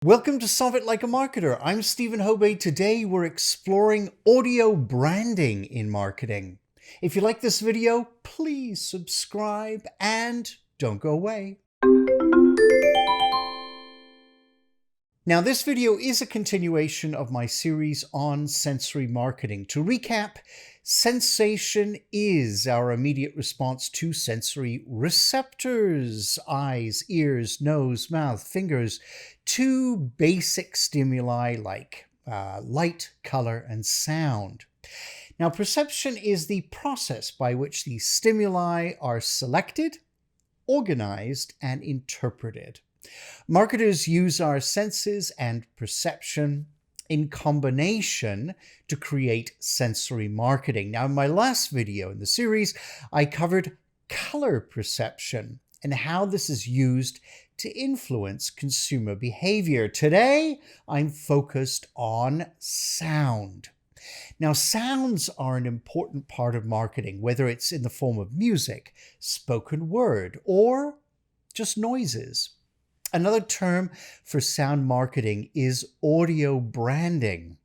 Welcome to Solve It Like a Marketer. I'm Stephen Hobey. Today we're exploring audio branding in marketing. If you like this video, please subscribe and don't go away. Now, this video is a continuation of my series on sensory marketing. To recap, sensation is our immediate response to sensory receptors: eyes, ears, nose, mouth, fingers, to basic stimuli like light, color, and sound. Now, perception is the process by which these stimuli are selected, organized, and interpreted. Marketers use our senses and perception in combination to create sensory marketing. Now, in my last video in the series, I covered color perception and how this is used to influence consumer behavior. Today, I'm focused on sound. Now, sounds are an important part of marketing, whether it's in the form of music, spoken word, or just noises. Another term for sound marketing is audio branding.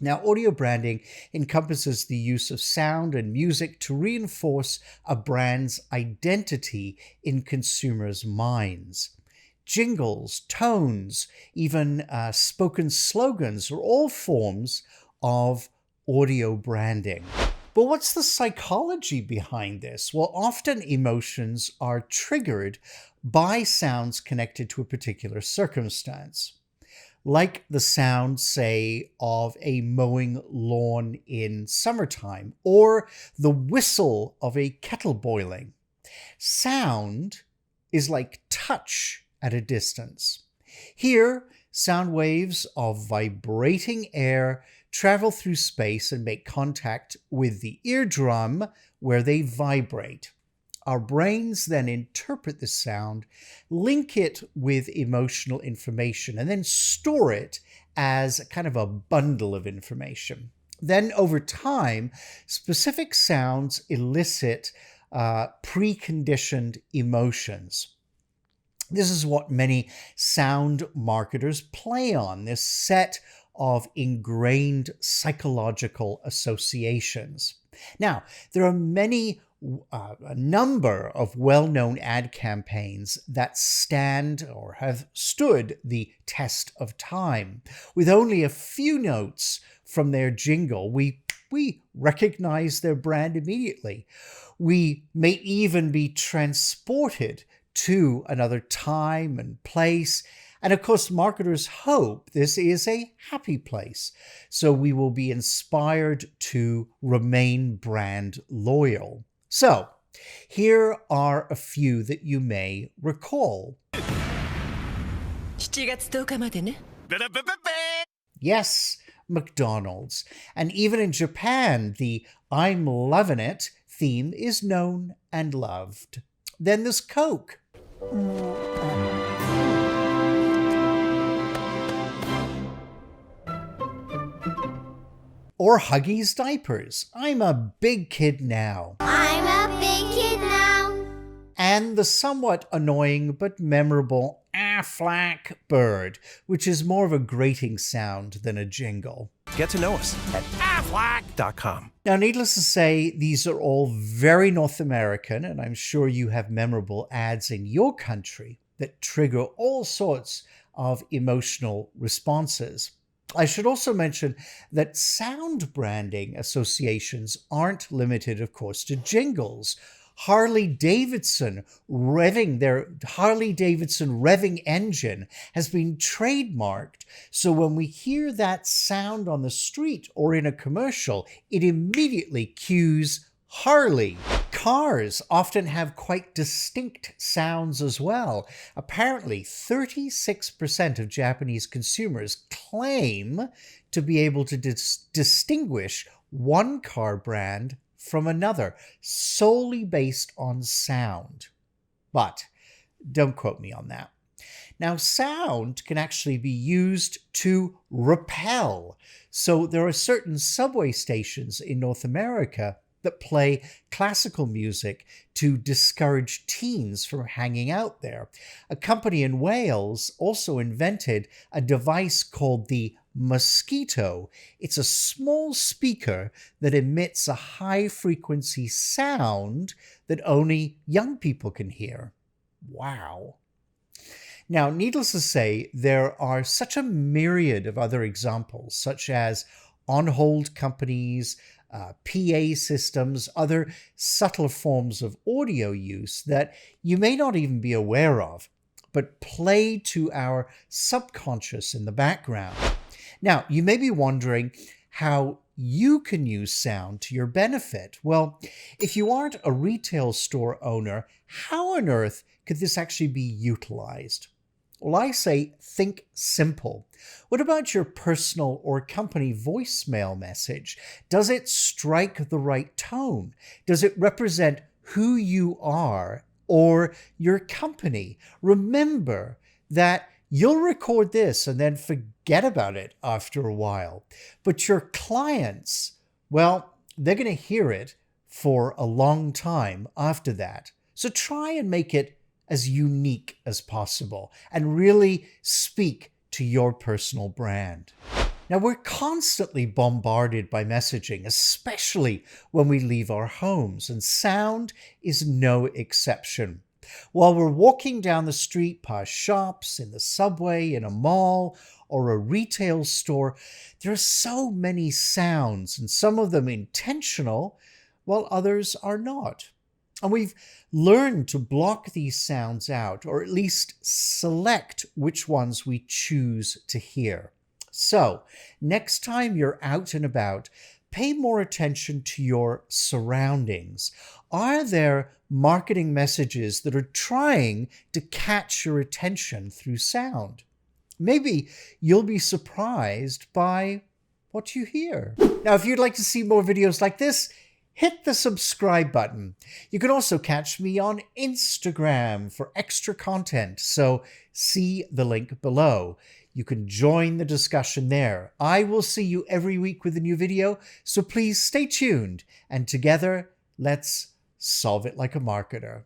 Now, audio branding encompasses the use of sound and music to reinforce a brand's identity in consumers' minds. Jingles, tones, even spoken slogans are all forms of audio branding. But what's the psychology behind this? Well, often emotions are triggered by sounds connected to a particular circumstance, like the sound, say, of a mowing lawn in summertime, or the whistle of a kettle boiling. Sound is like touch at a distance. Here, sound waves of vibrating air travel through space and make contact with the eardrum where they vibrate. Our brains then interpret the sound, link it with emotional information, and then store it as kind of a bundle of information. Then over time, specific sounds elicit preconditioned emotions. This is what many sound marketers play on, this set of ingrained psychological associations. Now, there are a number of well-known ad campaigns that stand or have stood the test of time. With only a few notes from their jingle, we recognize their brand immediately. We may even be transported to another time and place. And of course, marketers hope this is a happy place, so we will be inspired to remain brand loyal. So, here are a few that you may recall. 7月10日までね。 Yes, McDonald's. And even in Japan, the I'm loving it theme is known and loved. Then there's Coke. Or Huggies diapers. I'm a big kid now. I'm a big kid now. And the somewhat annoying but memorable Aflac bird, which is more of a grating sound than a jingle. Get to know us at aflac.com. Now, needless to say, these are all very North American, and I'm sure you have memorable ads in your country that trigger all sorts of emotional responses. I should also mention that sound branding associations aren't limited, of course, to jingles. Harley-Davidson revving engine has been trademarked. So when we hear that sound on the street or in a commercial, it immediately cues Harley. Cars often have quite distinct sounds as well. Apparently, 36% of Japanese consumers claim to be able to distinguish one car brand from another, solely based on sound. But don't quote me on that. Now, sound can actually be used to repel. So there are certain subway stations in North America that play classical music to discourage teens from hanging out there. A company in Wales also invented a device called the mosquito. It's a small speaker that emits a high-frequency sound that only young people can hear. Wow. Now, needless to say, there are such a myriad of other examples, such as on-hold companies, PA systems, other subtle forms of audio use that you may not even be aware of, but play to our subconscious in the background. Now, you may be wondering how you can use sound to your benefit. Well, if you aren't a retail store owner, how on earth could this actually be utilized? Well, I say think simple. What about your personal or company voicemail message? Does it strike the right tone? Does it represent who you are or your company? Remember that you'll record this and then forget about it after a while. But your clients, well, they're going to hear it for a long time after that. So try and make it as unique as possible and really speak to your personal brand. Now, we're constantly bombarded by messaging, especially when we leave our homes, and sound is no exception. While we're walking down the street past shops, in the subway, in a mall, or a retail store, there are so many sounds, and some of them intentional, while others are not. And we've learned to block these sounds out, or at least select which ones we choose to hear. So, next time you're out and about, pay more attention to your surroundings. Are there marketing messages that are trying to catch your attention through sound? Maybe you'll be surprised by what you hear. Now, if you'd like to see more videos like this, hit the subscribe button. You can also catch me on Instagram for extra content, so see the link below. You can join the discussion there. I will see you every week with a new video, so please stay tuned, and together, let's solve it like a marketer.